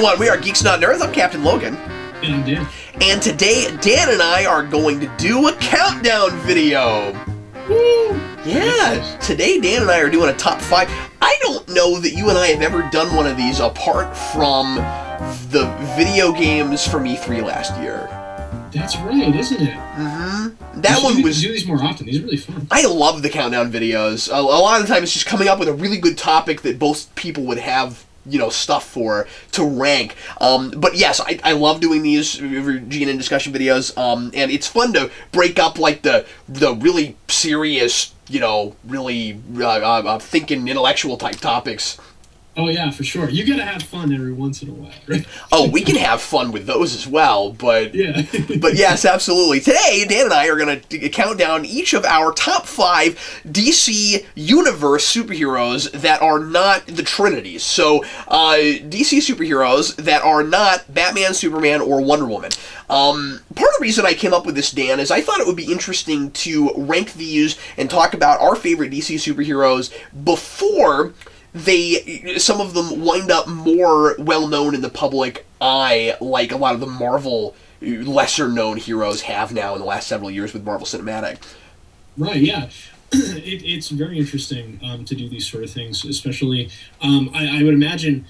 everyone, we are Geeks Not Nerds. I'm Captain Logan. And I'm Dan. And today, Dan and I are going to do a countdown video. Woo! Yeah, today Dan and I are doing a top 5. I don't know that you and I have ever done one of these apart from the video games from E3 last year. That's right, isn't it? Mm-hmm. That one was... do these more often. These are really fun. I love the countdown videos. A lot of the time it's just coming up with a really good topic that both people would have, you know, stuff for to rank. But yes, I love doing these GNN discussion videos, and it's fun to break up like the really serious, you know, really thinking intellectual type topics. Oh yeah, for sure. You gotta have fun every once in a while, right? Oh, we can have fun with those as well, but yeah. But yes, absolutely. Today, Dan and I are going to count down each of our top 5 DC Universe superheroes that are not the Trinity. So, DC superheroes that are not Batman, Superman, or Wonder Woman. Part of the reason I came up with this, Dan, is I thought it would be interesting to rank these and talk about our favorite DC superheroes before some of them wind up more well-known in the public eye, like a lot of the Marvel lesser-known heroes have now in the last several years with Marvel Cinematic. Right, yeah. It's very interesting to do these sort of things, especially, I would imagine,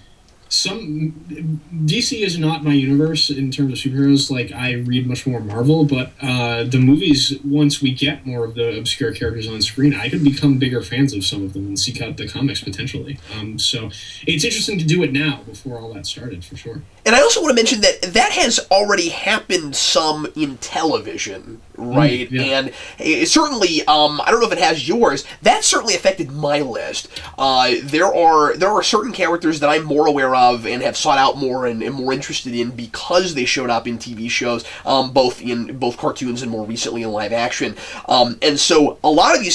DC is not my universe in terms of superheroes. Like, I read much more Marvel, but the movies, once we get more of the obscure characters on screen, I could become bigger fans of some of them and seek out the comics potentially. So it's interesting to do it now before all that started, for sure. And I also want to mention that has already happened some in television, right? Yeah. And it certainly, I don't know if it has yours, that certainly affected my list. There are certain characters that I'm more aware of and have sought out more and more interested in because they showed up in TV shows, both cartoons and more recently in live action. And so a lot of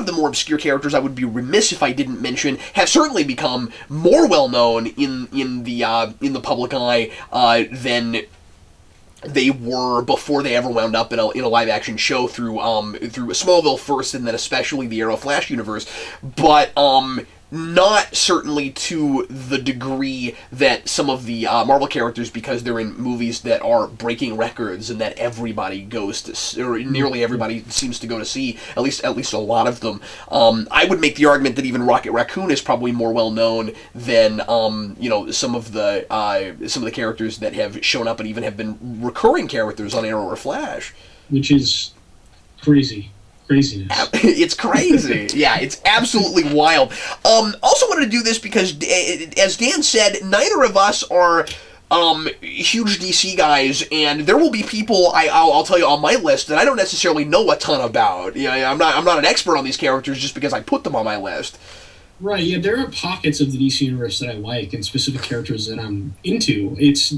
the more obscure characters I would be remiss if I didn't mention have certainly become more well known in the public eye than they were before they ever wound up in a live action show through Smallville first, and then especially the Arrow Flash universe, but not certainly to the degree that some of the Marvel characters, because they're in movies that are breaking records and that everybody goes to, or nearly everybody seems to go to see, at least a lot of them. I would make the argument that even Rocket Raccoon is probably more well known than some of the characters that have shown up and even have been recurring characters on Arrow or Flash, which is craziness. It's crazy. Yeah, it's absolutely wild. Also wanted to do this because, as Dan said, neither of us are huge DC guys, and there will be people I'll tell you on my list that I don't necessarily know a ton about. Yeah, I'm not an expert on these characters just because I put them on my list. Right, yeah, there are pockets of the DC universe that I like and specific characters that I'm into. It's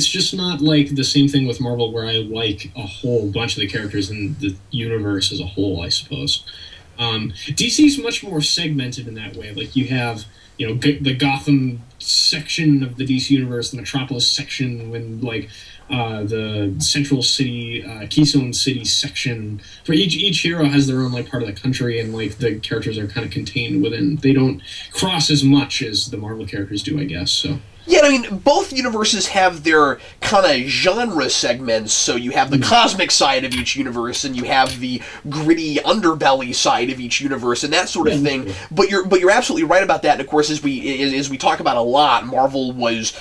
just not like the same thing with Marvel where I like a whole bunch of the characters in the universe as a whole, I suppose. DC's much more segmented in that way. Like, you have, you know, the Gotham section of the DC universe, the Metropolis section, when, like, the Central City, Keystone City section. For each hero has their own, like, part of the country, and, like, the characters are kind of contained within. They don't cross as much as the Marvel characters do, I guess, so... Yeah, I mean, both universes have their kind of genre segments, so you have the cosmic side of each universe, and you have the gritty underbelly side of each universe, and that sort of thing. But you're absolutely right about that, and of course, as we talk about a lot, Marvel was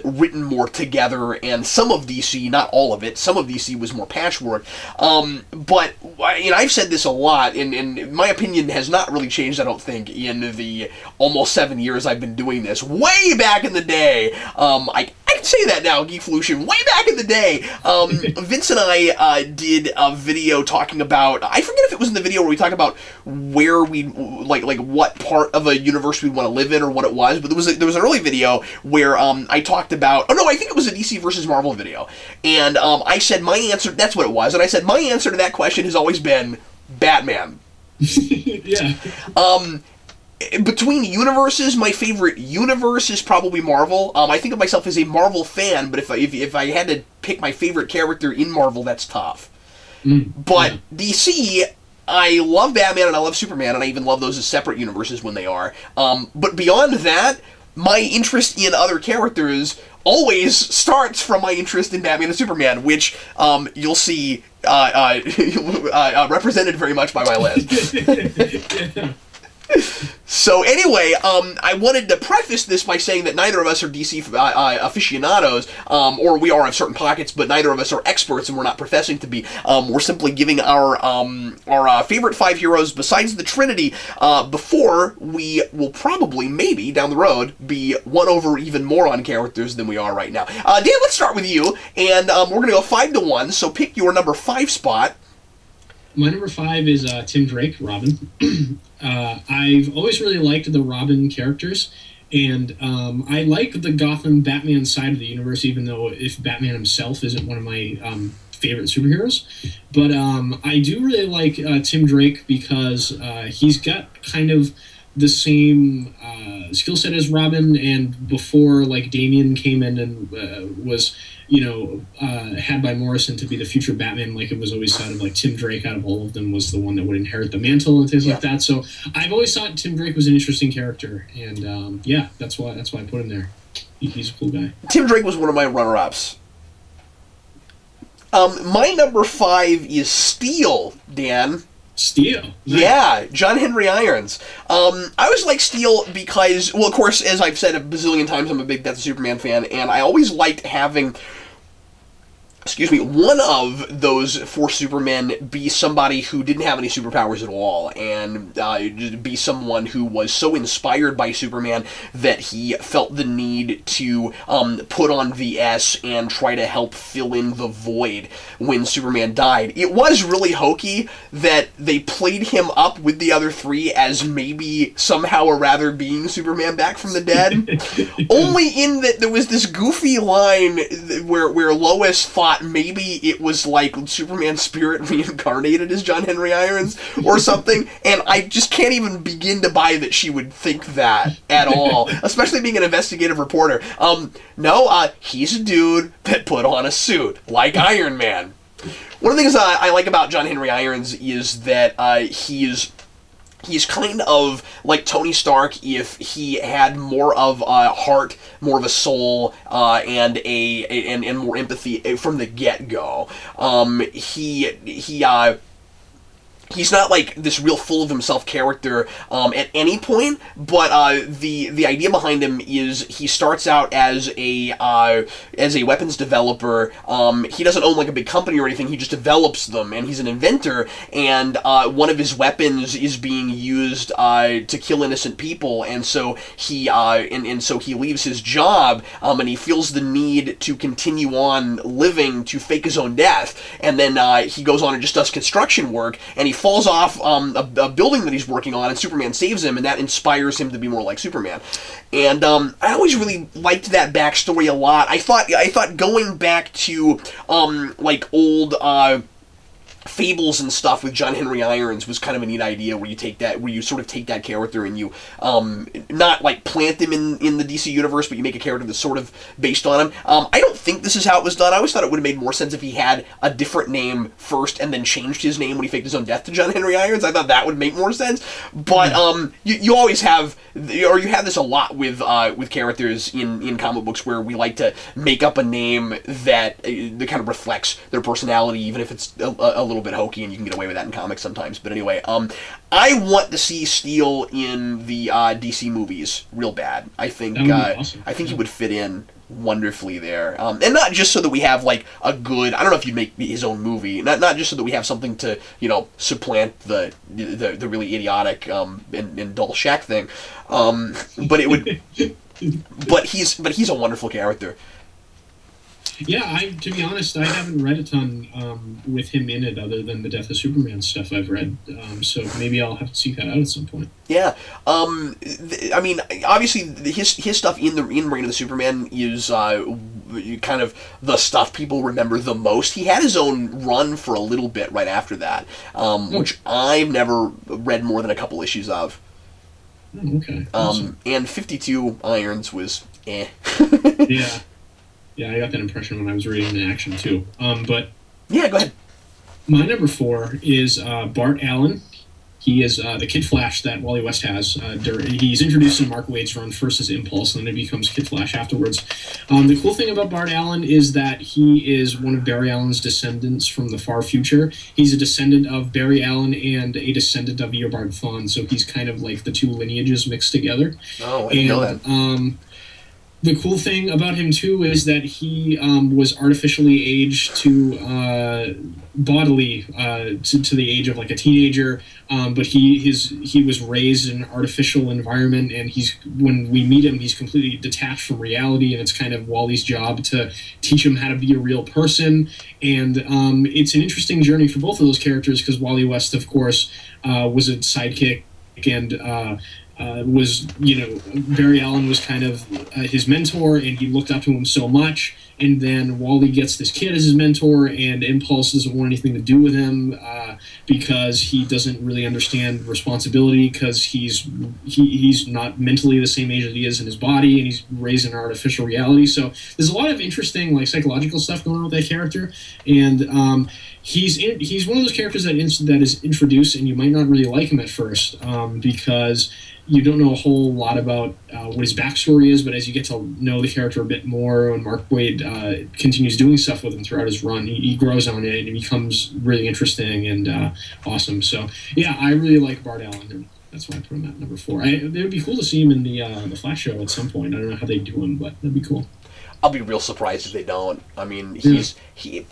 written more together, and some of DC, not all of it, some of DC was more patchwork. But, you know, I've said this a lot, and my opinion has not really changed, I don't think, in the almost 7 years I've been doing this. Way back in the day, I can say that now, Geekvolution, way back in the day, Vince and I did a video talking about, I forget if it was in the video where we talked about where we, like what part of a universe we'd want to live in or what it was, but there was an early video where I talked about, I think it was a DC versus Marvel video, and I said my answer, that's what it was, and I said my answer to that question has always been Batman. Yeah. Between universes, my favorite universe is probably Marvel. I think of myself as a Marvel fan, but if I had to pick my favorite character in Marvel, that's tough. But DC, I love Batman and I love Superman, and I even love those as separate universes when they are. But beyond that, my interest in other characters always starts from my interest in Batman and Superman, which you'll see represented very much by my list. Yeah. So anyway, I wanted to preface this by saying that neither of us are DC aficionados, or we are of certain pockets, but neither of us are experts, and we're not professing to be. We're simply giving our favorite 5 heroes besides the Trinity, before we will probably, maybe, down the road, be won over even more on characters than we are right now. Dan, let's start with you, and we're going to go 5-1, so pick your number 5 spot. My number 5 is Tim Drake, Robin. I've always really liked the Robin characters, and I like the Gotham Batman side of the universe, even though if Batman himself isn't one of my favorite superheroes. But I do really like Tim Drake because he's got kind of the same skill set as Robin, and before Damian came in and was had by Morrison to be the future Batman, it was always thought of Tim Drake out of all of them was the one that would inherit the mantle and things like that. So I've always thought Tim Drake was an interesting character, and that's why I put him there. He's a cool guy. Tim Drake was one of my runner-ups. My number 5 is Steel, Dan. Steel. Nice. Yeah, John Henry Irons. I always like Steel because, well, of course, as I've said a bazillion times, I'm a big Death of Superman fan, and I always liked having, one of those 4 Supermen be somebody who didn't have any superpowers at all, and be someone who was so inspired by Superman that he felt the need to put on the S and try to help fill in the void when Superman died. It was really hokey that they played him up with the other 3 as maybe somehow or rather being Superman back from the dead, only in that there was this goofy line where Lois thought maybe it was Superman's spirit reincarnated as John Henry Irons or something, and I just can't even begin to buy that she would think that at all, especially being an investigative reporter. No, he's a dude that put on a suit, like Iron Man. One of the things I like about John Henry Irons is that he's kind of like Tony Stark if he had more of a heart, more of a soul, and more empathy from the get-go. He's not this real full of himself character at any point, but the idea behind him is he starts out as a weapons developer. He doesn't own a big company or anything. He just develops them, and he's an inventor. And one of his weapons is being used to kill innocent people, and so he leaves his job, and he feels the need to continue on living to fake his own death. And then he goes on and just does construction work, and he falls off a building that he's working on, and Superman saves him, and that inspires him to be more like Superman. And I always really liked that backstory a lot. I thought going back to old fables and stuff with John Henry Irons was kind of a neat idea, where you sort of take that character and you not plant him in the DC universe, but you make a character that's sort of based on him. I don't think this is how it was done. I always thought it would have made more sense if he had a different name first and then changed his name when he faked his own death to John Henry Irons. I thought that would make more sense. But you always have, or you have this a lot with characters in comic books, where we like to make up a name that kind of reflects their personality, even if it's a little bit hokey, and you can get away with that in comics sometimes. But anyway, I want to see Steel in the DC movies real bad. I think awesome. I think he would fit in wonderfully there, and not just so that we have a good, I don't know if you'd make his own movie, not just so that we have something to supplant the really idiotic and dull Shaq thing, but it would but he's a wonderful character. Yeah, to be honest, I haven't read a ton with him in it, other than the Death of Superman stuff I've read. So maybe I'll have to seek that out at some point. Yeah, I mean, obviously his stuff in Reign of the Superman is kind of the stuff people remember the most. He had his own run for a little bit right after that, which I've never read more than a couple issues of. Okay. Awesome. And 52 Irons was eh. Yeah. Yeah, I got that impression when I was reading the action, too. But yeah, go ahead. My number 4 is Bart Allen. He is the Kid Flash that Wally West has. He's introduced in Mark Waid's run first as Impulse, and then he becomes Kid Flash afterwards. The cool thing about Bart Allen is that he is one of Barry Allen's descendants from the far future. He's a descendant of Barry Allen and a descendant of Eobard Thawne, so he's kind of like the two lineages mixed together. Oh, I didn't know that. The cool thing about him too is that he was artificially aged to bodily to the age of like a teenager, but he was raised in an artificial environment, and when we meet him, he's completely detached from reality, and it's kind of Wally's job to teach him how to be a real person. And it's an interesting journey for both of those characters because Wally West, of course, was a sidekick and. Barry Allen was kind of his mentor, and he looked up to him so much. And then Wally gets this kid as his mentor, and Impulse doesn't want anything to do with him because he doesn't really understand responsibility because he's not mentally the same age that he is in his body, and he's raised in an artificial reality. So there's a lot of interesting like psychological stuff going on with that character, and he's one of those characters that is introduced, and you might not really like him at first because you don't know a whole lot about what his backstory is, but as you get to know the character a bit more, and Mark Waid continues doing stuff with him throughout his run, he grows on it and it becomes really interesting and awesome. So yeah, I really like Bart Allen, and that's why I put him at number 4. It would be cool to see him in the Flash show at some point. I don't know how they do him, but that'd be cool. I'll be real surprised if they don't. I mean, he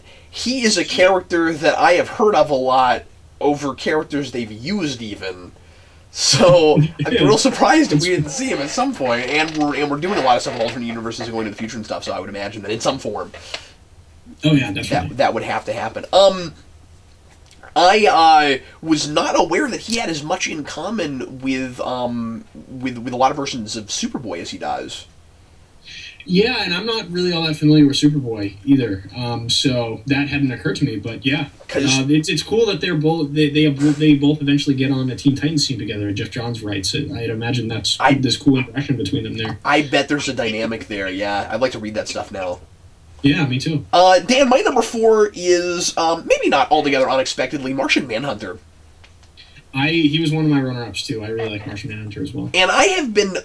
is a character that I have heard of a lot over characters they've used even. So I'd be real surprised if we didn't see him at some point. And we're doing a lot of stuff with alternate universes and going to the future and stuff. So I would imagine that in some form, oh yeah, definitely, that would have to happen. I was not aware that he had as much in common with a lot of versions of Superboy as he does. Yeah, and I'm not really all that familiar with Superboy either, so that hadn't occurred to me. But yeah, it's cool that they both eventually get on a Teen Titans team together. And Jeff Johns writes it. I'd imagine that's this cool interaction between them there. I bet there's a dynamic there. Yeah, I'd like to read that stuff now. Yeah, me too. Dan, my number 4 is maybe not altogether unexpectedly Martian Manhunter. He was one of my runner-ups too. I really like Martian Manhunter as well. And I have been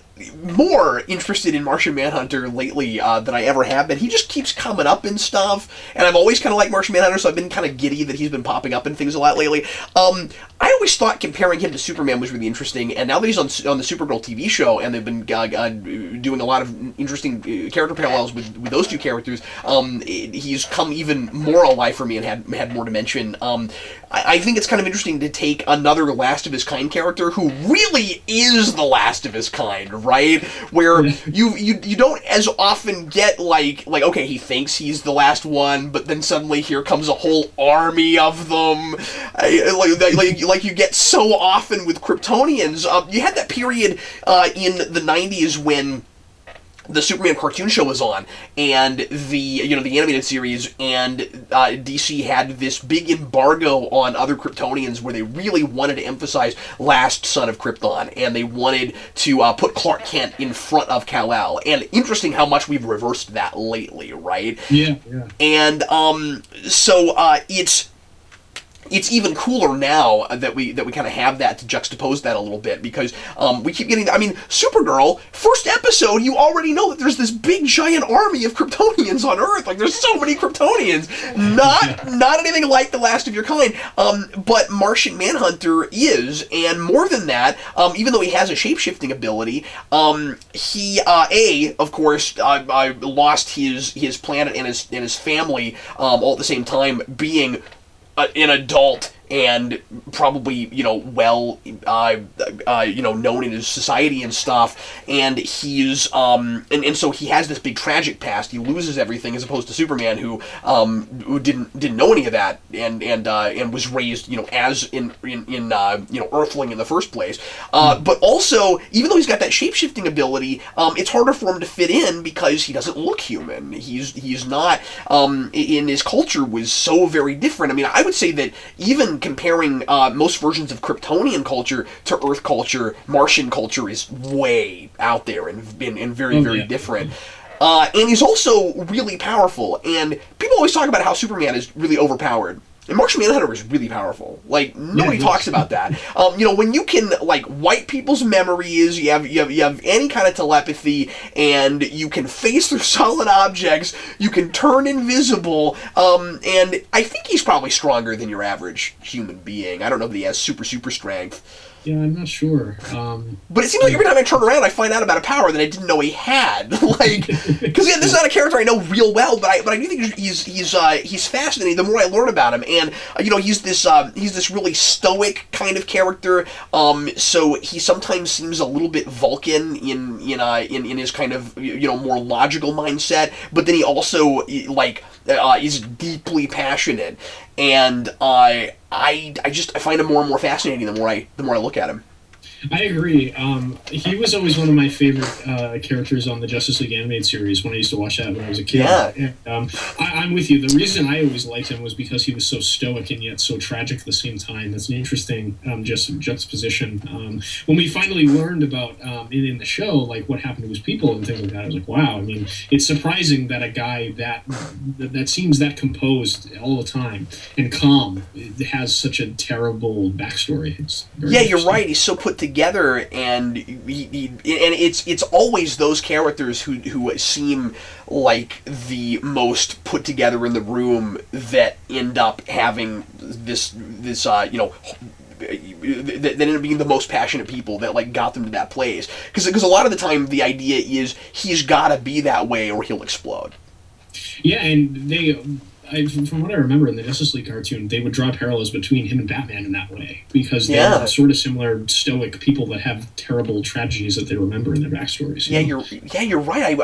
more interested in Martian Manhunter lately than I ever have been. He just keeps coming up in stuff, and I've always kind of liked Martian Manhunter, so I've been kind of giddy that he's been popping up in things a lot lately. I always thought comparing him to Superman was really interesting, and now that he's on the Supergirl TV show, and they've been doing a lot of interesting character parallels with those two characters, he's come even more alive for me and had more dimension. I think it's kind of interesting to take another last of his kind character who really is the last of his kind, right? Where you don't as often get like okay, he thinks he's the last one, but then suddenly here comes a whole army of them, like you get so often with Kryptonians. You had that period in the 90s when the Superman cartoon show was on, and the animated series, and DC had this big embargo on other Kryptonians where they really wanted to emphasize last son of Krypton, and they wanted to put Clark Kent in front of Kal-El. And interesting how much we've reversed that lately, right? Yeah. And so it's even cooler now that we kind of have that to juxtapose that a little bit, because we keep getting. I mean, Supergirl, first episode, you already know that there's this big giant army of Kryptonians on Earth. Like, there's so many Kryptonians. Not anything like the last of your kind. But Martian Manhunter is, and more than that, even though he has a shape-shifting ability, he of course lost his planet and his family all at the same time, being an adult and probably, well, known in his society and stuff, and he's, and so he has this big tragic past. He loses everything, as opposed to Superman, who didn't know any of that, and was raised, as in Earthling in the first place. But also, even though he's got that shape-shifting ability, it's harder for him to fit in because he doesn't look human. He's not, in his culture was so very different. I mean, I would say that even comparing most versions of Kryptonian culture to Earth culture, Martian culture is way out there and very different. And he's also really powerful. And people always talk about how Superman is really overpowered. And Martian Manhunter is really powerful. Like, nobody talks about that. When you can, like, wipe people's memories, you have any kind of telepathy, and you can phase through solid objects, you can turn invisible, and I think he's probably stronger than your average human being. I don't know that he has super strength. Yeah, I'm not sure. But it seems like every time I turn around, I find out about a power that I didn't know he had. Like, because this is not a character I know real well, but I do think he's fascinating. The more I learn about him, and he's this really stoic kind of character. So he sometimes seems a little bit Vulcan in his kind of more logical mindset, but then he also is deeply passionate, and I find him more and more fascinating the more I look at him. I agree. He was always one of my favorite characters on the Justice League animated series when I used to watch that when I was a kid. Yeah. And, I'm with you. The reason I always liked him was because he was so stoic and yet so tragic at the same time. That's an interesting juxtaposition. When we finally learned about in the show, like what happened to his people and things like that, I was like, wow. I mean, it's surprising that a guy that seems that composed all the time and calm has such a terrible backstory. You're right. He's so put together, and it's always those characters who seem like the most put together in the room that end up having that ended up being the most passionate people that like got them to that place. Because a lot of the time the idea is he's got to be that way or he'll explode. Yeah, and from what I remember in the Justice League cartoon, they would draw parallels between him and Batman in that way, because they're sort of similar stoic people that have terrible tragedies that they remember in their backstories. You're right.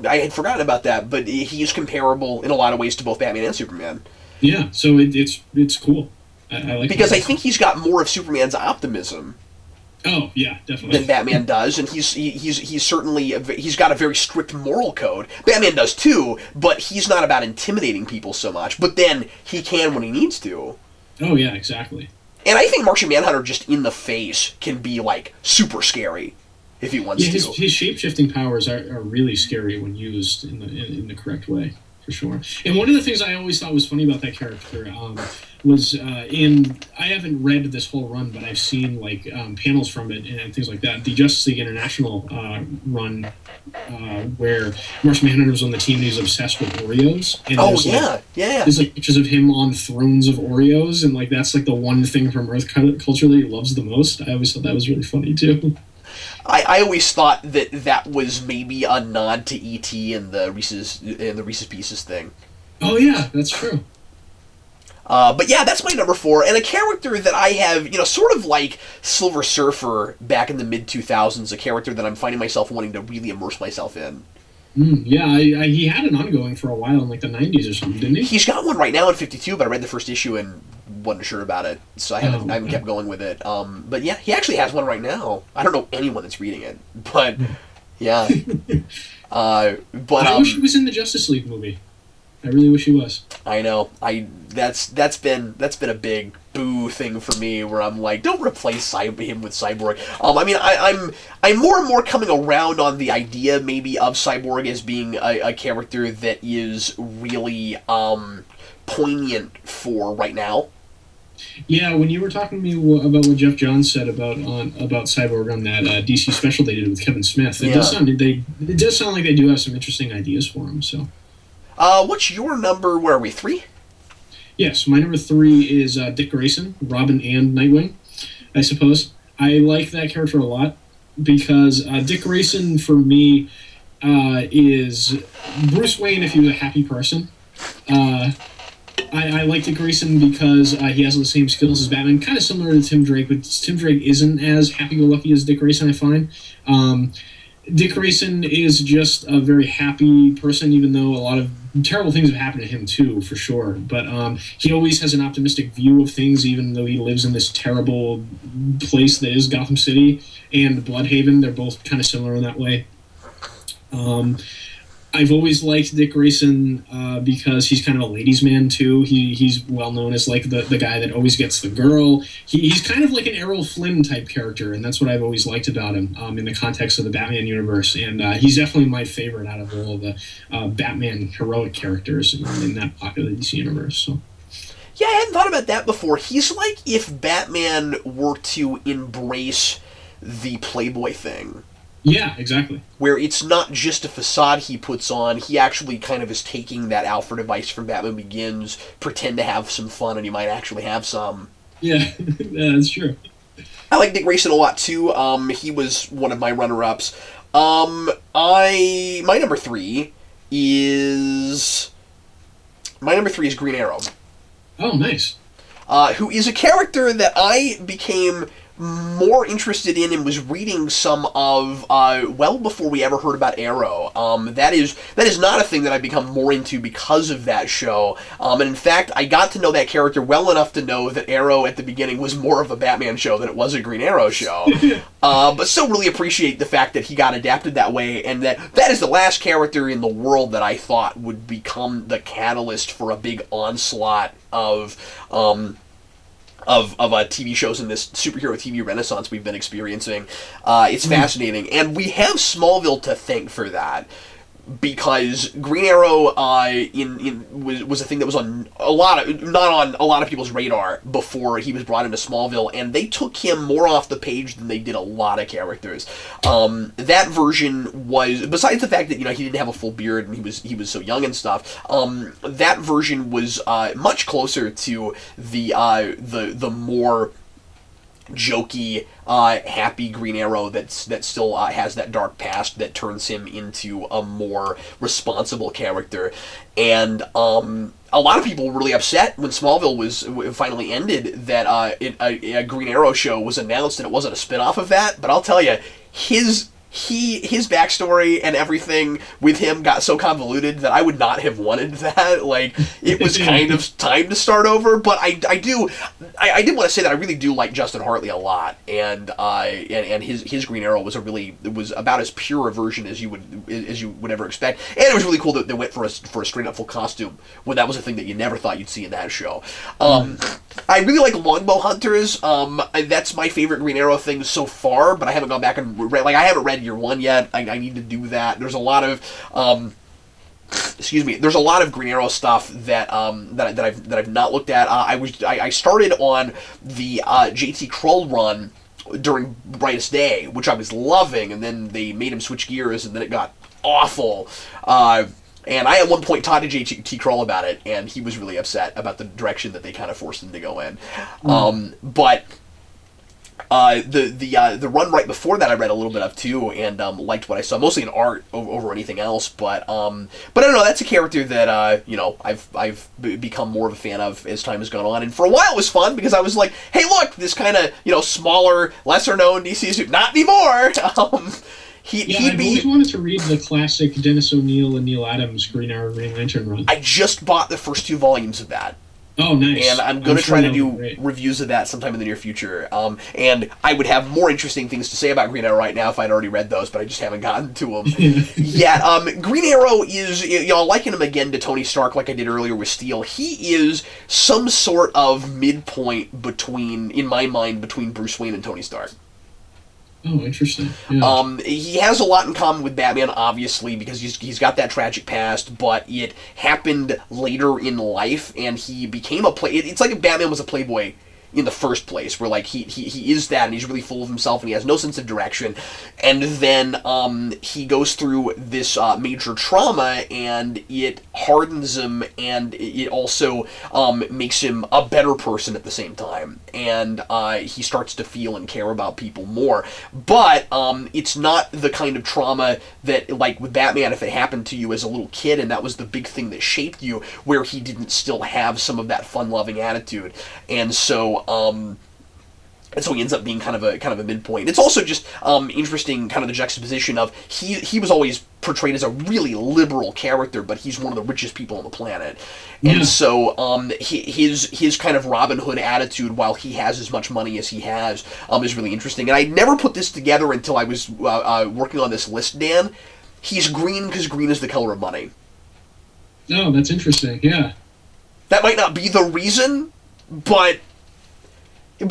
I had forgotten about that, but he is comparable in a lot of ways to both Batman and Superman. Yeah, so it's cool. I like because I think he's got more of Superman's optimism. Oh yeah, definitely. Than Batman does, and he's certainly he's got a very strict moral code. Batman does too, but he's not about intimidating people so much. But then he can when he needs to. Oh yeah, exactly. And I think Martian Manhunter just in the face can be like super scary if he wants to. His shape-shifting powers are really scary when used in the correct way, for sure. And one of the things I always thought was funny about that character was I haven't read this whole run, but I've seen like panels from it and things like that. The Justice League International run where Martian Manhunter was on the team and he was obsessed with Oreos. And there's like pictures of him on thrones of Oreos, and like that's like the one thing from Earth culture that he loves the most. I always thought that was really funny too. I always thought that was maybe a nod to E.T. and the Reese's Pieces thing. Oh yeah, that's true. But yeah, that's my number 4, and a character that I have, sort of like Silver Surfer back in the mid-2000s, a character that I'm finding myself wanting to really immerse myself in. He had an ongoing for a while in like the 90s or something, didn't he? He's got one right now in 52, but I read the first issue and wasn't sure about it, so I haven't kept going with it. But yeah, he actually has one right now. I don't know anyone that's reading it, but yeah. I wish he was in the Justice League movie. I really wish he was. I know. That's been a big boo thing for me, where I'm like, don't replace him with Cyborg. I mean, I'm more and more coming around on the idea maybe of Cyborg as being a character that is really poignant for right now. Yeah, when you were talking to me about what Jeff Johns said about Cyborg on that DC special they did with Kevin Smith, it does sound like they do have some interesting ideas for him. So. What's your number? Where are we? 3? Yes, my number 3 is Dick Grayson, Robin and Nightwing, I suppose. I like that character a lot because Dick Grayson, for me, is Bruce Wayne if he was a happy person. I like Dick Grayson because he has the same skills as Batman, kind of similar to Tim Drake, but Tim Drake isn't as happy-go-lucky as Dick Grayson, I find. Dick Grayson is just a very happy person, even though a lot of terrible things have happened to him too, for sure. But he always has an optimistic view of things, even though he lives in this terrible place that is Gotham City and Bloodhaven. They're both kind of similar in that way. I've always liked Dick Grayson because he's kind of a ladies' man too. He's well known as like the guy that always gets the girl. He's kind of like an Errol Flynn type character, and that's what I've always liked about him in the context of the Batman universe. And he's definitely my favorite out of all of the Batman heroic characters in that popular DC universe. So. Yeah, I hadn't thought about that before. He's like if Batman were to embrace the Playboy thing. Yeah, exactly. Where it's not just a facade he puts on, he actually kind of is taking that Alfred advice from Batman Begins, pretend to have some fun, and you might actually have some. Yeah, yeah, that's true. I like Dick Grayson a lot, too. He was one of my runner-ups. My number three is Green Arrow. Oh, nice. Who is a character that I became more interested in and was reading some of well before we ever heard about Arrow. That is not a thing that I've become more into because of that show. And in fact, I got to know that character well enough to know that Arrow at the beginning was more of a Batman show than it was a Green Arrow show. But still really appreciate the fact that he got adapted that way, and that is the last character in the world that I thought would become the catalyst for a big onslaught of TV shows in this superhero TV renaissance we've been experiencing. It's fascinating, and we have Smallville to thank for that, because Green Arrow was a thing that was not on a lot of people's radar before he was brought into Smallville, and they took him more off the page than they did a lot of characters. That version was, besides the fact that he didn't have a full beard and he was so young and stuff, that version was much closer to the more jokey, happy Green Arrow that still has that dark past that turns him into a more responsible character. And a lot of people were really upset when Smallville was finally ended that a Green Arrow show was announced and it wasn't a spin-off of that. But I'll tell you, his backstory and everything with him got so convoluted that I would not have wanted that. Like, it was kind of time to start over, but I did want to say that I really do like Justin Hartley a lot, and his Green Arrow was about as pure a version as you would ever expect, and it was really cool that they went for a straight up full costume when that was a thing that you never thought you'd see in that show. I really like Longbow Hunters. That's my favorite Green Arrow thing so far, but I haven't gone back and read. Like, I haven't read Year One yet. I need to do that. There's a lot of there's a lot of Green Arrow stuff that I've not looked at. I started on the JT Krull run during Brightest Day, which I was loving, and then they made him switch gears, and then it got awful. And I at one point talked to JT Krull about it, and he was really upset about the direction that they kind of forced him to go in. But the run right before that I read a little bit of too, and liked what I saw, mostly in art over anything else. But I don't know. That's a character that I've become more of a fan of as time has gone on. And for a while it was fun because I was like, hey, look, this kind of smaller, lesser known DC suit. Not anymore. I've always wanted to read the classic Dennis O'Neil and Neil Adams Green Arrow Green Lantern run. I just bought the first 2 volumes of that. Oh, nice. And I'm going to try to do reviews of that sometime in the near future. And I would have more interesting things to say about Green Arrow right now if I'd already read those, but I just haven't gotten to them yet. Green Arrow is, I'll liken him again to Tony Stark like I did earlier with Steel. He is some sort of midpoint in my mind, between Bruce Wayne and Tony Stark. Oh, interesting. Yeah. He has a lot in common with Batman, obviously, because he's got that tragic past, but it happened later in life, and he became it's like if Batman was a playboy in the first place, where like he is that, and he's really full of himself, and he has no sense of direction, and then he goes through this major trauma, and it hardens him, and it also makes him a better person at the same time, and he starts to feel and care about people more. But it's not the kind of trauma that, like with Batman, if it happened to you as a little kid and that was the big thing that shaped you, where he didn't still have some of that fun-loving attitude, and so he ends up being kind of a midpoint. It's also just interesting, kind of the juxtaposition of he was always portrayed as a really liberal character, but he's one of the richest people on the planet, and so his kind of Robin Hood attitude, while he has as much money as he has, is really interesting. And I never put this together until I was working on this list, Dan. He's green because green is the color of money. Oh, that's interesting. Yeah, that might not be the reason, but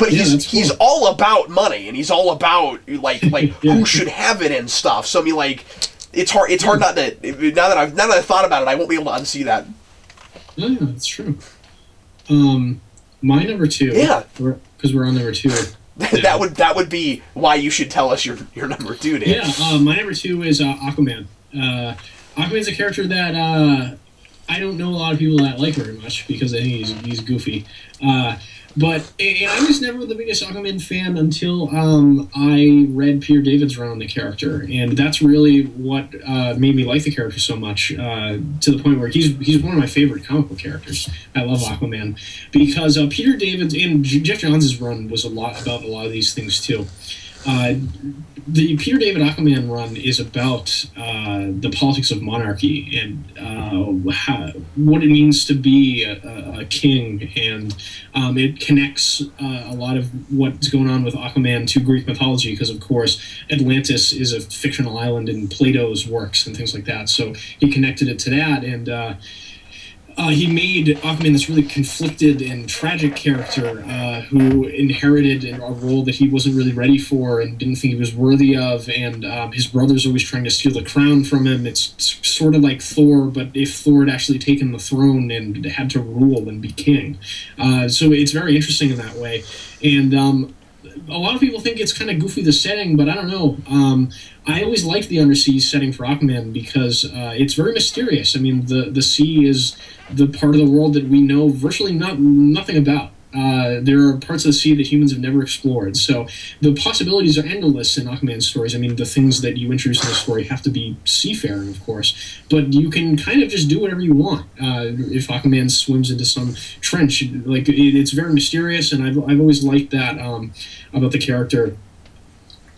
he's cool. all about money, and he's all about like who should have it and stuff. So I mean, like, it's hard not to, now that I've thought about it, I won't be able to unsee that. Yeah, that's true. My number two. Yeah. Because we're on number two. that would be why you should tell us your number two, Dan. Yeah, my number two is Aquaman. Aquaman's a character that I don't know a lot of people that like very much because I think he's goofy. But I was never the biggest Aquaman fan until I read Peter David's run on the character, and that's really what made me like the character so much, to the point where he's one of my favorite comic book characters. I love Aquaman because Peter David's and Jeff Johns' run was a lot about a lot of these things too. The Peter David Aquaman run is about the politics of monarchy and what it means to be a king, and it connects a lot of what's going on with Aquaman to Greek mythology because, of course, Atlantis is a fictional island in Plato's works and things like that. So he connected it to that, and he made Aquaman this really conflicted and tragic character who inherited a role that he wasn't really ready for and didn't think he was worthy of, and his brother's always trying to steal the crown from him. It's sort of like Thor, but if Thor had actually taken the throne and had to rule and be king. So it's very interesting in that way. And a lot of people think it's kind of goofy, the setting, but I don't know. I always liked the undersea setting for Aquaman because it's very mysterious. I mean, the sea is the part of the world that we know virtually nothing about. There are parts of the sea that humans have never explored. So the possibilities are endless in Aquaman's stories. I mean, the things that you introduce in the story have to be seafaring, of course, but you can kind of just do whatever you want. If Aquaman swims into some trench, like it's very mysterious, and I've always liked that about the character.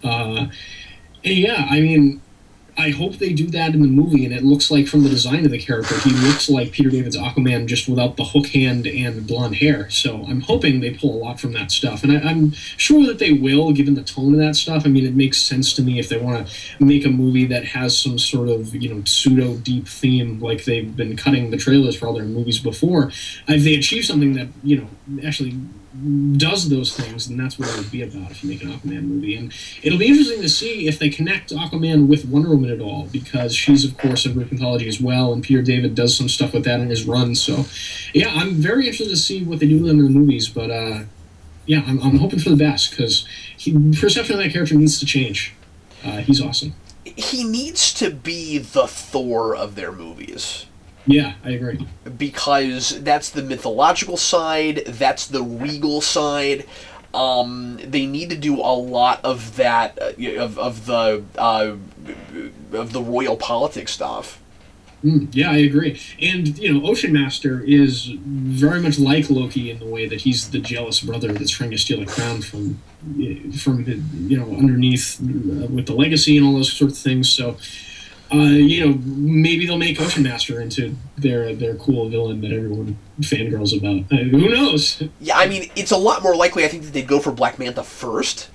And yeah, I mean, I hope they do that in the movie, and it looks like from the design of the character, he looks like Peter David's Aquaman just without the hook hand and blonde hair. So I'm hoping they pull a lot from that stuff, and I'm sure that they will, given the tone of that stuff. I mean, it makes sense to me if they want to make a movie that has some sort of, pseudo deep theme, like they've been cutting the trailers for all their movies before. If they achieve something that actually does those things, then that's what it would be about if you make an Aquaman movie. And it'll be interesting to see if they connect Aquaman with Wonder Woman at all, because she's, of course, of Greek mythology as well, and Peter David does some stuff with that in his run. So, yeah, I'm very interested to see what they do with them in the movies, but, yeah, I'm hoping for the best, because perception of that character needs to change. He's awesome. He needs to be the Thor of their movies. Yeah, I agree. Because that's the mythological side, that's the regal side. They need to do a lot of that, of the royal politics stuff. Yeah, I agree. And, Ocean Master is very much like Loki in the way that he's the jealous brother that's trying to steal a crown from underneath with the legacy and all those sorts of things. So, maybe they'll make Ocean Master into their cool villain that everyone fangirls about. Who knows? Yeah, I mean, it's a lot more likely, I think, that they'd go for Black Manta first.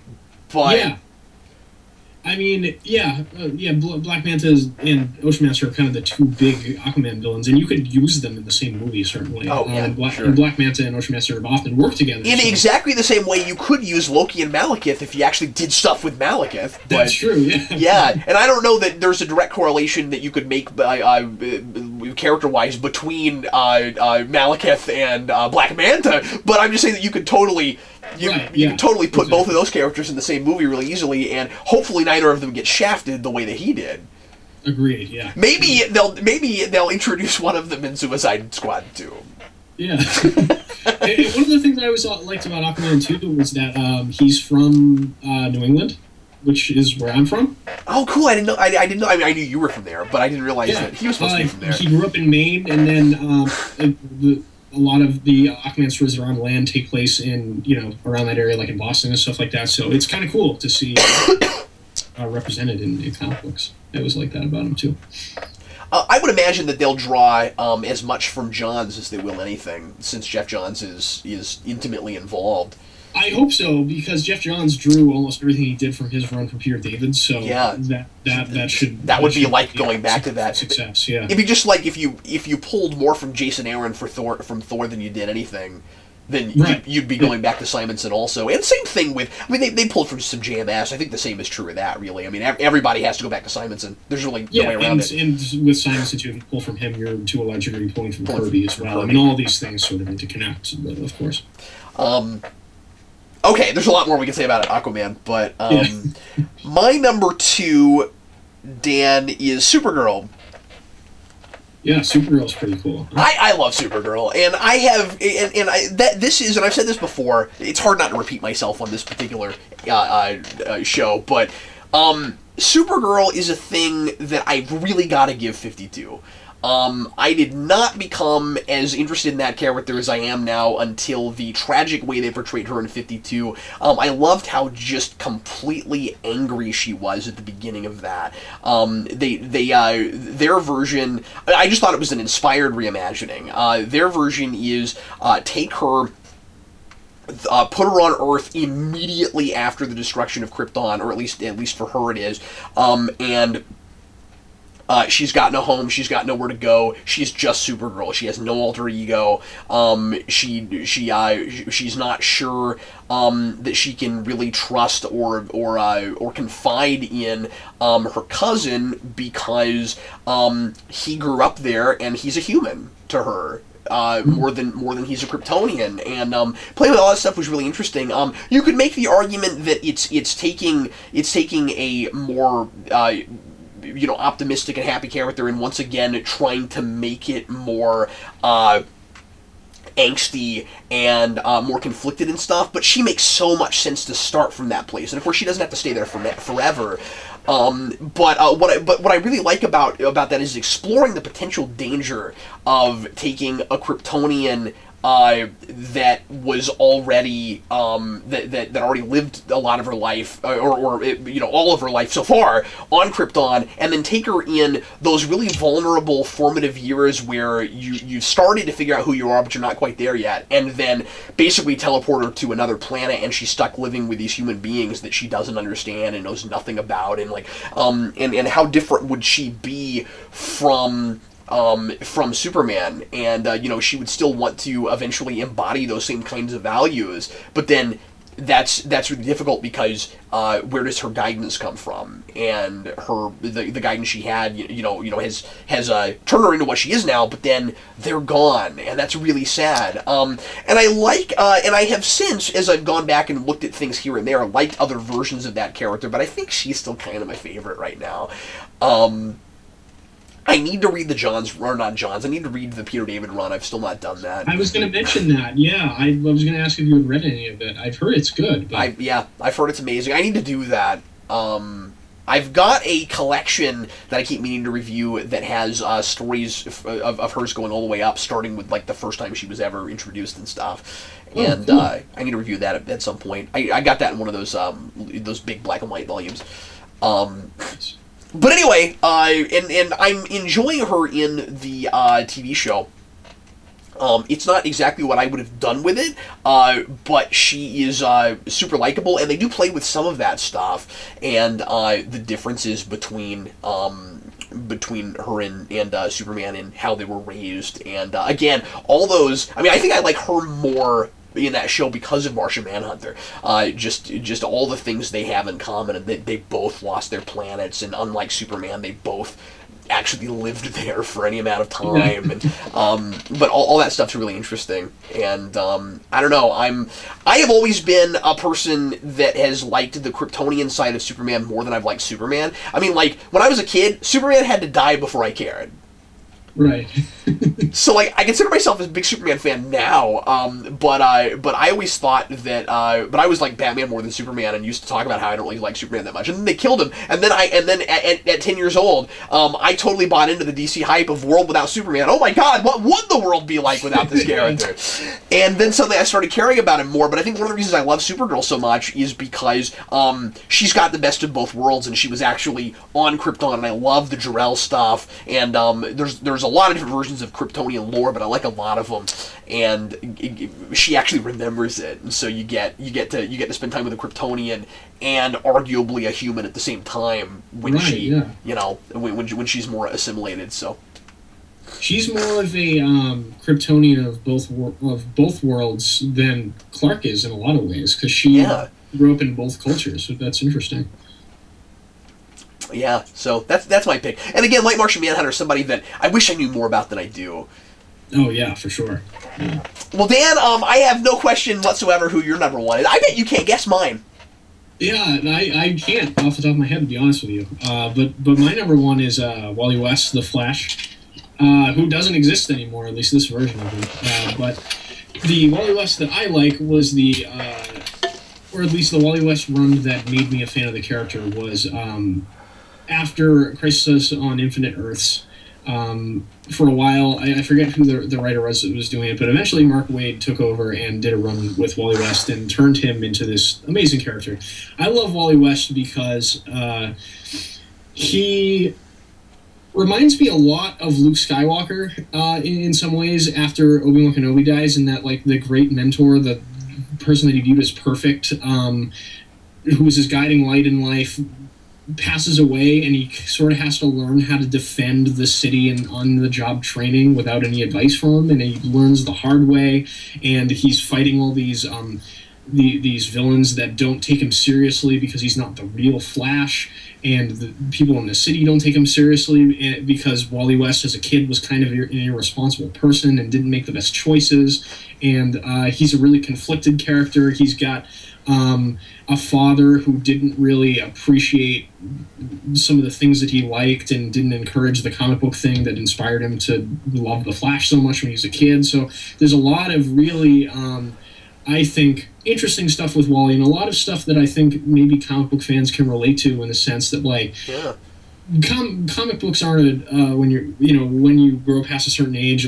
But yeah. I mean, Black Manta and Ocean Master are kind of the two big Aquaman villains, and you could use them in the same movie, certainly. Oh, yeah, and Black Manta and Ocean Master have often worked together. In exactly the same way you could use Loki and Malekith if you actually did stuff with Malekith. That's true, yeah. Yeah, and I don't know that there's a direct correlation that you could make character-wise between Malekith and Black Manta, but I'm just saying that you could totally... You can totally put both of those characters in the same movie really easily, and hopefully neither of them get shafted the way that he did. Agreed. Yeah. Maybe they'll introduce one of them in Suicide Squad too. Yeah. And one of the things I always liked about Aquaman too was that he's from New England, which is where I'm from. Oh, cool! I didn't know. I didn't know. I mean, I knew you were from there, but I didn't realize that he was supposed to be from there. He grew up in Maine, and then a lot of the Aquaman stories that are on land take place in, around that area, like in Boston and stuff like that. So it's kind of cool to see represented in comic books. I always like that about him, too. I would imagine that they'll draw as much from Johns as they will anything, since Jeff Johns is intimately involved. I hope so, because Jeff Johns drew almost everything he did from his run from Peter David, so yeah, that would be like going back to that success. Yeah, it'd be just like if you pulled more from Jason Aaron from Thor than you did anything. then Right. you'd be going back to Simonson also. And same thing with, I mean, they pulled from some JMS. I think the same is true of that, really. I mean, everybody has to go back to Simonson. There's really no way around it. And with Simonson, too, if you pull from him, you're to a large degree pulling from Kirby as well. I mean, all these things sort of interconnect, of course. Okay, there's a lot more we can say about Aquaman, but my number 2, Dan, is Supergirl. Yeah, Supergirl's pretty cool. I love Supergirl, and I have, this is, and I've said this before, it's hard not to repeat myself on this particular show, but Supergirl is a thing that I've really got to give 52. I did not become as interested in that character as I am now until the tragic way they portrayed her in 52. I loved how just completely angry she was at the beginning of that. Their version, I just thought it was an inspired reimagining. Their version is take her, put her on Earth immediately after the destruction of Krypton, or at least for her it is, and she's got no home. She's got nowhere to go. She's just Supergirl. She has no alter ego. She's not sure that she can really trust or confide in her cousin because he grew up there and he's a human to her. More than he's a Kryptonian, and playing with all that stuff was really interesting. You could make the argument that it's taking a more optimistic and happy character, and once again trying to make it more angsty and more conflicted and stuff. But she makes so much sense to start from that place, and of course she doesn't have to stay there forever. But what I really like about that is exploring the potential danger of taking a Kryptonian that was already that already lived a lot of her life, or all of her life so far on Krypton, and then take her in those really vulnerable formative years where you've started to figure out who you are, but you're not quite there yet, and then basically teleport her to another planet, and she's stuck living with these human beings that she doesn't understand and knows nothing about, and and how different would she be from Superman, and she would still want to eventually embody those same kinds of values, but then that's really difficult because where does her guidance come from? And the guidance she had has turned her into what she is now, but then they're gone, and that's really sad. And I like and I have since, as I've gone back and looked at things here and there, liked other versions of that character, but I think she's still kind of my favorite right now. I need to read I need to read the Peter David run. I've still not done that. I was going to mention that, yeah. I was going to ask if you had read any of it. I've heard it's good. But... I've heard it's amazing. I need to do that. I've got a collection that I keep meaning to review that has stories of hers going all the way up, starting with the first time she was ever introduced and stuff. And cool. I need to review that at some point. I got that in one of those big black and white volumes. But anyway, and I'm enjoying her in the TV show. It's not exactly what I would have done with it, but she is super likable, and they do play with some of that stuff, and the differences between her and Superman and how they were raised, and again, all those. I mean, I think I like her more in that show because of Martian Manhunter. Just all the things they have in common, and they both lost their planets, and unlike Superman, they both actually lived there for any amount of time. And but all that stuff's really interesting. And I don't know, I have always been a person that has liked the Kryptonian side of Superman more than I've liked Superman. I mean, when I was a kid, Superman had to die before I cared. Right. So I consider myself a big Superman fan now, but I always thought that but I was like Batman more than Superman, and used to talk about how I don't really like Superman that much. And then they killed him, and then at 10 years old, I totally bought into the DC hype of world without Superman. Oh my God, what would the world be like without this character? And then suddenly I started caring about him more. But I think one of the reasons I love Supergirl so much is because she's got the best of both worlds, and she was actually on Krypton, and I love the Jor-El stuff. And there's a lot of different versions of Kryptonian lore, but I like a lot of them, and she actually remembers it, and so you get to spend time with a Kryptonian and arguably a human at the same time when when she's more assimilated. So She's more of a Kryptonian of both worlds than Clark is in a lot of ways, because she grew up in both cultures. So that's interesting. Yeah, so that's my pick. And again, like Martian Manhunter, somebody that I wish I knew more about than I do. Oh yeah, for sure. Yeah. Well, Dan, I have no question whatsoever who your number one is. I bet you can't guess mine. Yeah, I can't off the top of my head, to be honest with you. But my number one is Wally West, The Flash, who doesn't exist anymore, at least this version of him. But the Wally West that I like was or at least the Wally West run that made me a fan of the character was after Crisis on Infinite Earths. For a while, I forget who the writer was that was doing it, but eventually Mark Waid took over and did a run with Wally West and turned him into this amazing character. I love Wally West because he reminds me a lot of Luke Skywalker in some ways after Obi-Wan Kenobi dies, and that like the great mentor, the person that he viewed as perfect, who was his guiding light in life, passes away, and he sort of has to learn how to defend the city and on-the-job training without any advice from him, and he learns the hard way, and he's fighting all these villains that don't take him seriously because he's not the real Flash, and the people in the city don't take him seriously because Wally West as a kid was kind of an irresponsible person and didn't make the best choices, and he's a really conflicted character. He's got a father who didn't really appreciate some of the things that he liked and didn't encourage the comic book thing that inspired him to love the Flash so much when he was a kid. So there's a lot of really, I think, interesting stuff with Wally, and a lot of stuff that I think maybe comic book fans can relate to, in the sense that, like, comic books aren't when you grow past a certain age,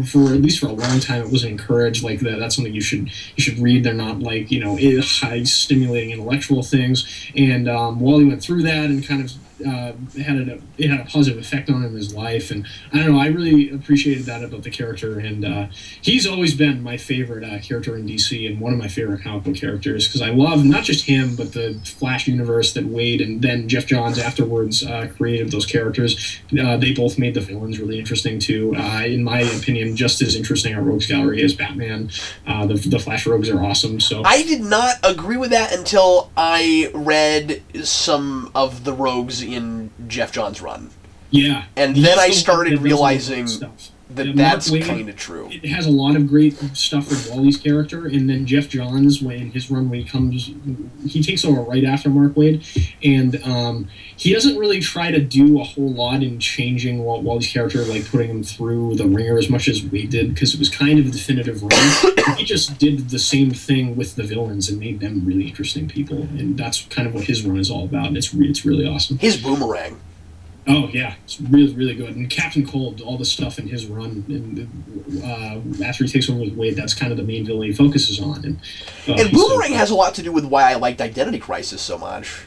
for at least for a long time, it wasn't encouraged. Like that's something you should read. They're not like high stimulating intellectual things. And Wally went through that and kind of it had a positive effect on him in his life. And I don't know, I really appreciated that about the character. And he's always been my favorite character in DC, and one of my favorite comic book characters, because I love not just him, but the Flash universe that Wade and then Jeff Johns afterwards created those characters. They both made the villains really interesting too. In my opinion, just as interesting at Rogues Gallery as Batman. The Flash Rogues are awesome. So I did not agree with that until I read some of the Rogues in Jeff Johns' run. Yeah. And then I started realizing that that's kind of true. It has a lot of great stuff with Wally's character, and then Jeff Johns, when his run, he takes over right after Mark Waid, and he doesn't really try to do a whole lot in changing Wally's character, like putting him through the ringer as much as Waid did, because it was kind of a definitive run. He just did the same thing with the villains and made them really interesting people, and that's kind of what his run is all about, and it's really awesome. His Boomerang. Oh yeah, it's really, really good. And Captain Cold, all the stuff in his run, and after he takes over with Wade, that's kind of the main villain he focuses on. And Boomerang has a lot to do with why I liked Identity Crisis so much.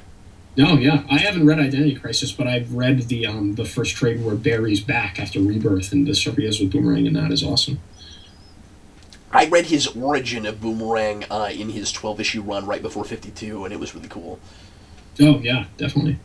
No, yeah, I haven't read Identity Crisis, but I've read the first trade where Barry's back after Rebirth, and the stuff he has with Boomerang, and that is awesome. I read his origin of Boomerang in his 12-issue run right before 52, and it was really cool. Oh yeah, definitely.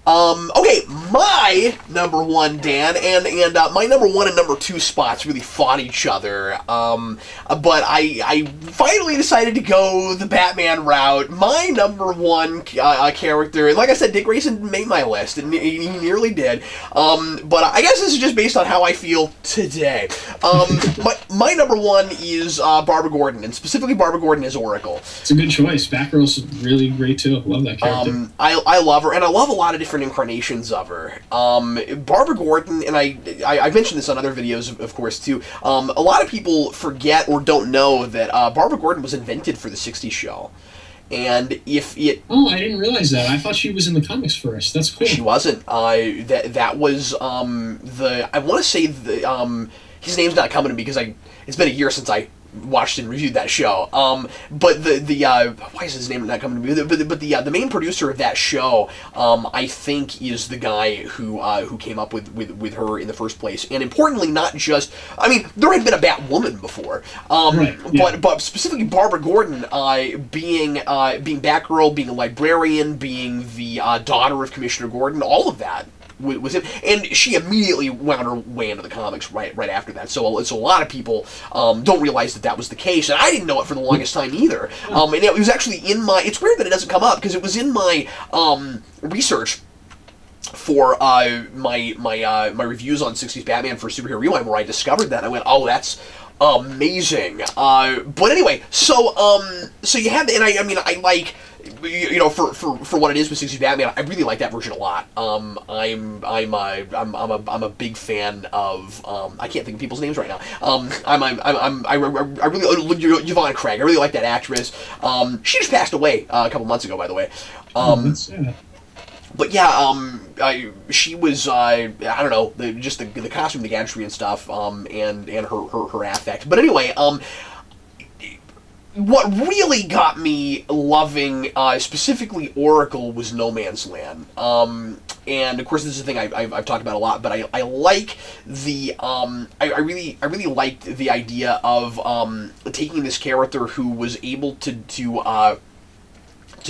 Okay, my number one, Dan, and my number one and number two spots really fought each other, but I finally decided to go the Batman route. My number one character, and like I said, Dick Grayson made my list, and he nearly did, but I guess this is just based on how I feel today. My number one is Barbara Gordon, and specifically Barbara Gordon as Oracle. It's a good choice. Batgirl's really great, too. Love that character. I love her, and I love a lot of different incarnations of her. Barbara Gordon, and I mentioned this on other videos, of course, too. A lot of people forget or don't know that Barbara Gordon was invented for the 60s show. And if it... Oh, I didn't realize that. I thought she was in the comics first. That's cool. She wasn't. That was I want to say his name's not coming to me because it's been a year since I watched and reviewed that show. But why is his name not coming to me? But the main producer of that show, I think, is the guy who came up with her in the first place. And importantly, not just, I mean, there had been a Batwoman before, right, yeah. but specifically Barbara Gordon, being Batgirl, being a librarian, being the daughter of Commissioner Gordon, all of that. was him, and she immediately wound her way into the comics right after that. So a lot of people don't realize that was the case, and I didn't know it for the longest time either. And it was actually in my. It's weird that it doesn't come up because it was in my research for my reviews on 60s Batman for Superhero Rewind, where I discovered that. I went, oh, that's amazing. But anyway, so you have, and I mean, I like, you know, for what it is with 60s Batman, I really like that version a lot. I'm a big fan of, I can't think of people's names right now. I really, Yvonne Craig. I really like that actress. She just passed away a couple months ago, by the way. But yeah, she was, I don't know, the costume, the gadgetry and stuff, and her affect. But anyway, what really got me loving, specifically Oracle, was No Man's Land. And of course, this is a thing I've talked about a lot, but I like the, I really liked the idea of taking this character who was able to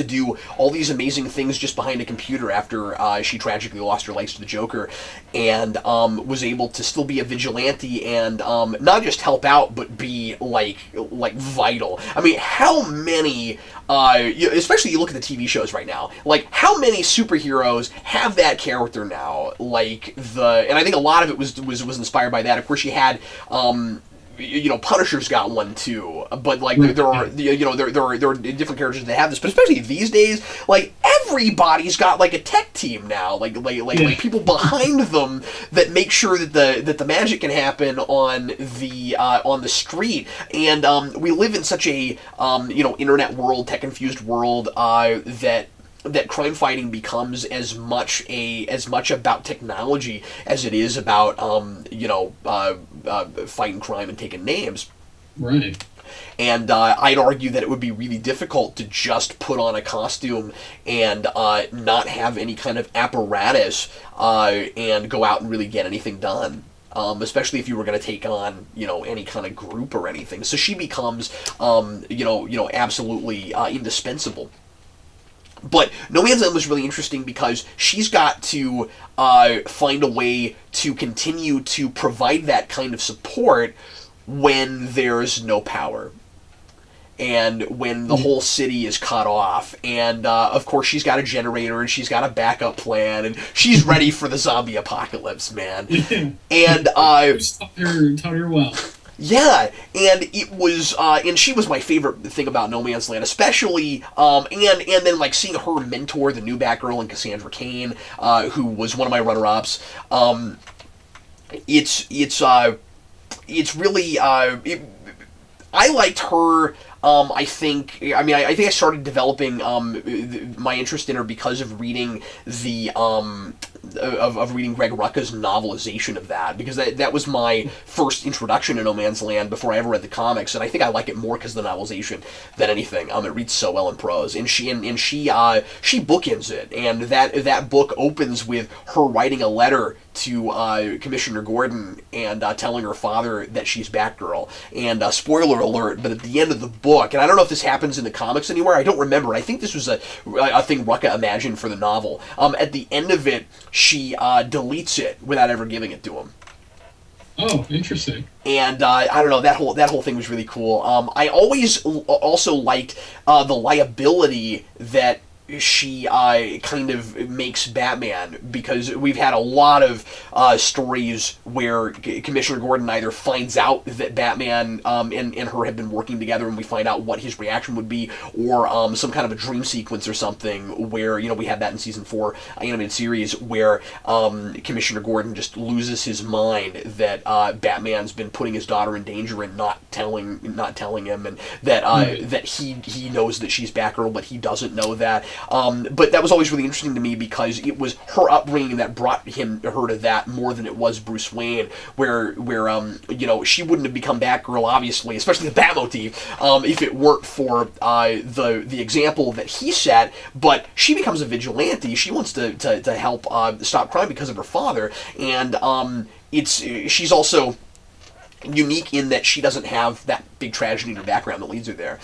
do all these amazing things just behind a computer after she tragically lost her legs to the Joker, and was able to still be a vigilante and not just help out, but be like vital. I mean, how many, especially you look at the TV shows right now, like how many superheroes have that character now? Like and I think a lot of it was inspired by that. Of course, you had. You know, Punisher's got one too, but like there are different characters that have this, but especially these days, like everybody's got like a tech team now, like people behind them that make sure that the magic can happen on the street, and we live in such a internet world, tech infused world that crime fighting becomes as much about technology as it is about fighting crime and taking names. Right. And I'd argue that it would be really difficult to just put on a costume and not have any kind of apparatus and go out and really get anything done. Especially if you were going to take on, any kind of group or anything. So she becomes, absolutely indispensable. But No Man's Land was really interesting because she's got to find a way to continue to provide that kind of support when there's no power. And when the whole city is cut off. And, of course, she's got a generator, and she's got a backup plan, and she's ready for the zombie apocalypse, man. And, taught her well. Yeah, and it was, and she was my favorite thing about No Man's Land, especially, and then, like, seeing her mentor, the new Batgirl, and Cassandra Cain, who was one of my runner-ups. It's really, I liked her. I think I started developing my interest in her because of reading the of reading Greg Rucka's novelization of that, because that was my first introduction to No Man's Land before I ever read the comics, and I think I like it more because of the novelization than anything. It reads so well in prose, and she bookends it, and that book opens with her writing a letter to Commissioner Gordon and telling her father that she's Batgirl. And spoiler alert, but at the end of the book, and I don't know if this happens in the comics anywhere, I don't remember. I think this was a thing Rucka imagined for the novel. At the end of it, she deletes it without ever giving it to him. Oh, interesting. And I don't know, that whole thing was really cool. I always also liked the liability that she kind of makes Batman, because we've had a lot of stories where Commissioner Gordon either finds out that Batman and her have been working together, and we find out what his reaction would be, or some kind of a dream sequence or something where, we had that in Season 4 animated series, where Commissioner Gordon just loses his mind that Batman's been putting his daughter in danger and not telling him, and that he knows that she's Batgirl, but he doesn't know that. But that was always really interesting to me, because it was her upbringing that brought her to that more than it was Bruce Wayne, where she wouldn't have become Batgirl, obviously, especially the Batmotif, if it weren't for the example that he set. But she becomes a vigilante. She wants to help stop crime because of her father, and she's also unique in that she doesn't have that big tragedy in her background that leads her there.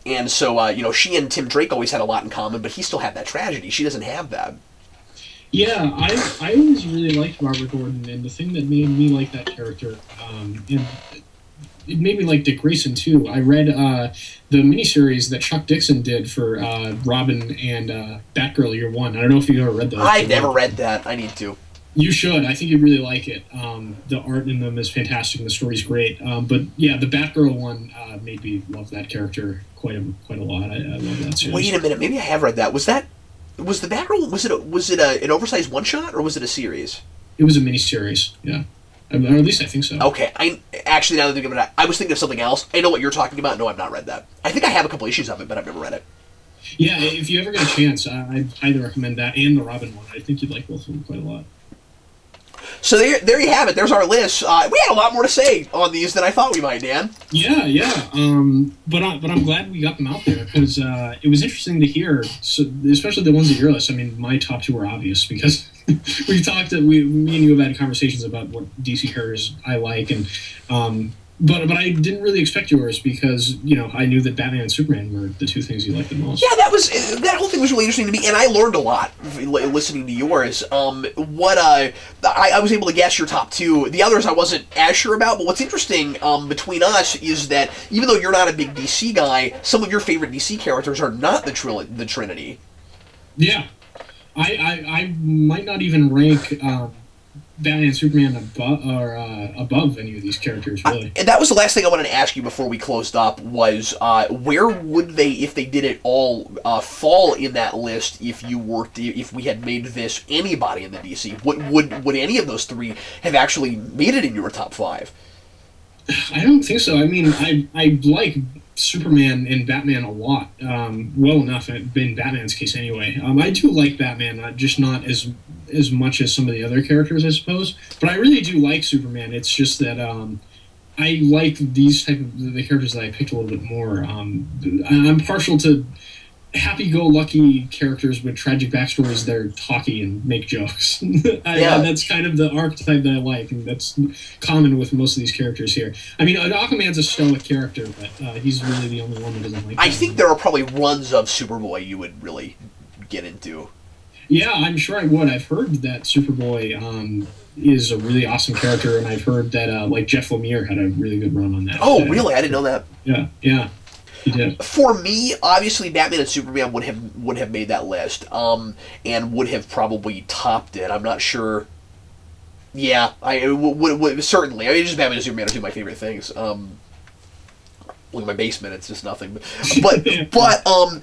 And so, she and Tim Drake always had a lot in common, but he still had that tragedy. She doesn't have that. Yeah, I always really liked Barbara Gordon, and the thing that made me like that character, and it made me like Dick Grayson too. I read the miniseries that Chuck Dixon did for Robin and Batgirl Year One. I don't know if you ever read those. I've never read that. I need to. You should. I think you'd really like it. The art in them is fantastic, and the story's great. But yeah, the Batgirl one made me love that character quite a lot. I love that series. Wait a minute. Maybe I have read that. Was the Batgirl? Was it an oversized one shot or was it a series? It was a miniseries. Yeah. Or at least I think so. Okay, I actually, now that I think of it, I was thinking of something else. I know what you're talking about. No, I've not read that. I think I have a couple issues of it, but I've never read it. Yeah, if you ever get a chance, I'd highly recommend that and the Robin one. I think you'd like both of them quite a lot. So there you have it. There's our list. We had a lot more to say on these than I thought we might, Dan. Yeah. But I'm glad we got them out there because it was interesting to hear, so, especially the ones that you're list. I mean, my top two are obvious because me and you have had conversations about what DC characters I like, and but I didn't really expect yours because I knew that Batman and Superman were the two things you liked the most. Yeah, that whole thing was really interesting to me, and I learned a lot listening to yours. I was able to guess your top two. The others I wasn't as sure about, but what's interesting between us is that even though you're not a big DC guy, some of your favorite DC characters are not the Trinity. Yeah, I might not even rank Batman and Superman above any of these characters, really. And that was the last thing I wanted to ask you before we closed up was where would they, if they did it all, fall in that list if we had made this anybody in the DC? Would any of those three have actually made it in your top five? I don't think so. I mean, I like Superman and Batman a lot. Well enough in Batman's case anyway. I do like Batman, just not as much as some of the other characters, I suppose. But I really do like Superman. It's just that I like these type of the characters that I picked a little bit more. I'm partial to happy-go-lucky characters with tragic backstories that are talky and make jokes. That's kind of the archetype that I like, and that's common with most of these characters here. I mean, Aquaman's a stoic character, but he's really the only one that doesn't like that. I think there are probably runs of Superboy you would really get into. Yeah, I'm sure I would. I've heard that Superboy is a really awesome character, and I've heard that Jeff Lemire had a really good run on that. Oh, really? I didn't know that. Yeah. For me, obviously, Batman and Superman would have made that list, and would have probably topped it. I'm not sure. Yeah, I would certainly. I mean, just Batman and Superman are two of my favorite things. Look at my basement; it's just nothing. But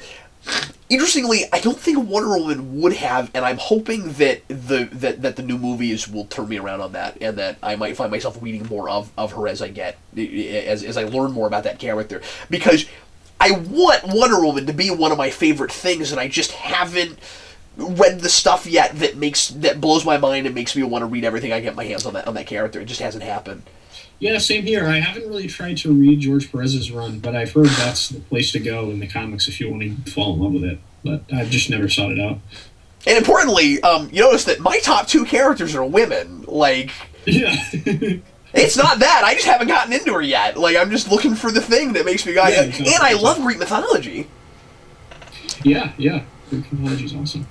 interestingly, I don't think Wonder Woman would have, and I'm hoping that the new movies will turn me around on that, and that I might find myself reading more of her as I learn more about that character, because I want Wonder Woman to be one of my favorite things, and I just haven't read the stuff yet that blows my mind and makes me want to read everything I get my hands on that character. It just hasn't happened. Yeah, same here. I haven't really tried to read George Perez's run, but I've heard that's the place to go in the comics if you want to fall in love with it. But I've just never sought it out. And importantly, you notice that my top two characters are women. Yeah. It's not that. I just haven't gotten into her yet. I'm just looking for the thing that makes me go... Yeah, exactly. And I love Greek mythology. Yeah. Greek mythology is awesome.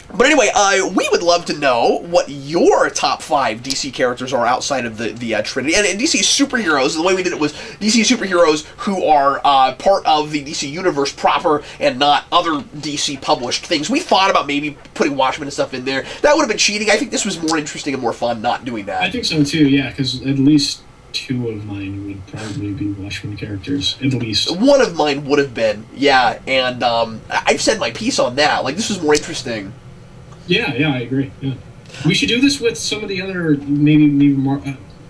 But anyway, we would love to know what your top 5 DC characters are outside of the Trinity. And DC superheroes, the way we did it was DC superheroes who are part of the DC universe proper and not other DC published things. We thought about maybe putting Watchmen and stuff in there. That would have been cheating. I think this was more interesting and more fun not doing that. I think so too, yeah, because at least 2 of mine would probably be Watchmen characters, at least. One of mine would have been, yeah, and I've said my piece on that. This was more interesting. Yeah, I agree. Yeah, we should do this with some of the other maybe more.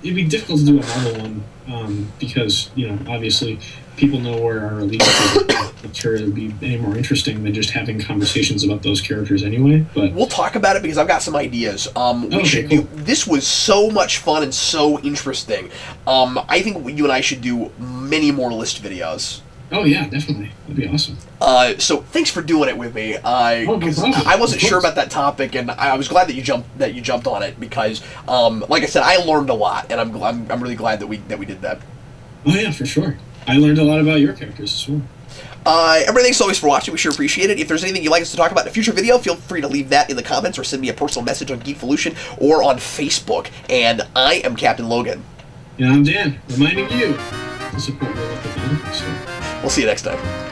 It'd be difficult to do a Marvel one because obviously people know where our elite is. I'm sure it'd be any more interesting than just having conversations about those characters anyway. But we'll talk about it because I've got some ideas. This was so much fun and so interesting. I think you and I should do many more list videos. Oh yeah, definitely. That'd be awesome. So thanks for doing it with me. No problem. I wasn't sure about that topic, and I was glad that you jumped on it because, like I said, I learned a lot, and I'm really glad that we did that. Oh yeah, for sure. I learned a lot about your characters as well. Everybody, thanks always for watching. We sure appreciate it. If there's anything you'd like us to talk about in a future video, feel free to leave that in the comments or send me a personal message on Geekvolution or on Facebook. And I am Captain Logan. And I'm Dan, reminding you to support your local comic book store. We'll see you next time.